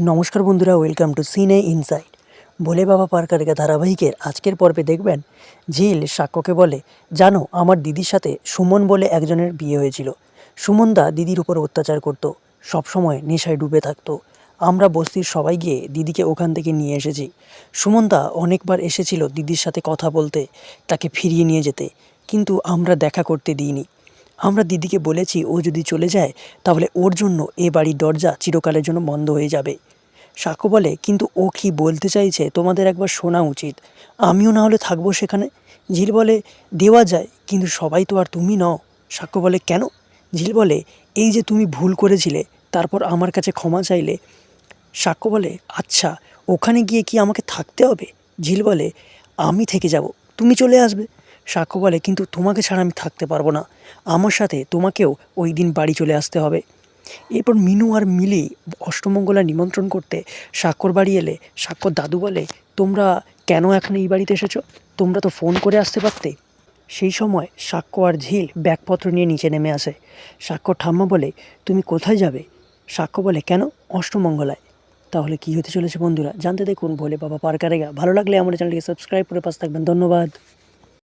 নমস্কার বন্ধুরা, welcome to সিনে ইনসাইড। ভোলে বাবা পারকারেগা ধারাবাহিকের আজকের পর্বে দেখবেন ঝিল সাক্ষ্যকে বলে, জানো আমার দিদির সাথে সুমন বলে একজনের বিয়ে হয়েছিল। সুমনদা দিদির উপর অত্যাচার করত, সবসময় নেশায় ডুবে থাকতো। আমরা বস্তির সবাই গিয়ে দিদিকে ওখান থেকে নিয়ে এসেছি। সুমনদা অনেকবার এসেছিল দিদির সাথে কথা বলতে, তাকে ফিরিয়ে নিয়ে যেতে, কিন্তু আমরা দেখা করতে দিইনি। আমরা দিদিকে বলেছি ও যদি চলে যায় তাহলে ওর জন্য এ বাড়ির দরজা চিরকালের জন্য বন্ধ হয়ে যাবে। সাক্ষ্য বলে, কিন্তু ও কি বলতে চাইছে তোমাদের একবার শোনা উচিত, আমিও না হলে থাকবো সেখানে। ঝিল বলে, দেওয়া যায়, কিন্তু সবাই তো আর তুমি নও। সাক্ষ্য বলে, কেন? ঝিল বলে, এই যে তুমি ভুল করেছিলে, তারপর আমার কাছে ক্ষমা চাইলে। সাক্ষ্য বলে, আচ্ছা ওখানে গিয়ে কি আমাকে থাকতে হবে? ঝিল বলে, আমি থেকে যাব, তুমি চলে আসবে। সাক্ষ্য বলে, কিন্তু তোমাকে ছাড়া আমি থাকতে পারবো না, আমার সাথে তোমাকেও ওই দিন বাড়ি চলে আসতে হবে। এরপর মিনু আর মিলি অষ্টমঙ্গলা নিমন্ত্রণ করতে সাক্ষর বাড়ি এলে সাক্ষর দাদু বলে, তোমরা কেন এখন এই বাড়িতে এসেছো? তোমরা তো ফোন করে আসতে পারতে। সেই সময় সাক্ষ্য আর ঝিল ব্যাগপত্র নিয়ে নিচে নেমে আসে। সাক্ষ্য ঠাম্মা বলে, তুমি কোথায় যাবে? সাক্ষ্য বলে, কেন? অষ্টমঙ্গলায়। তাহলে কি হতে চলেছে বন্ধুরা, জানতে দেখুন ভোলে বাবা পারকারেগা। ভালো লাগলে আমার চ্যানেলটিকে সাবস্ক্রাইব করে পাশে থাকবেন। ধন্যবাদ।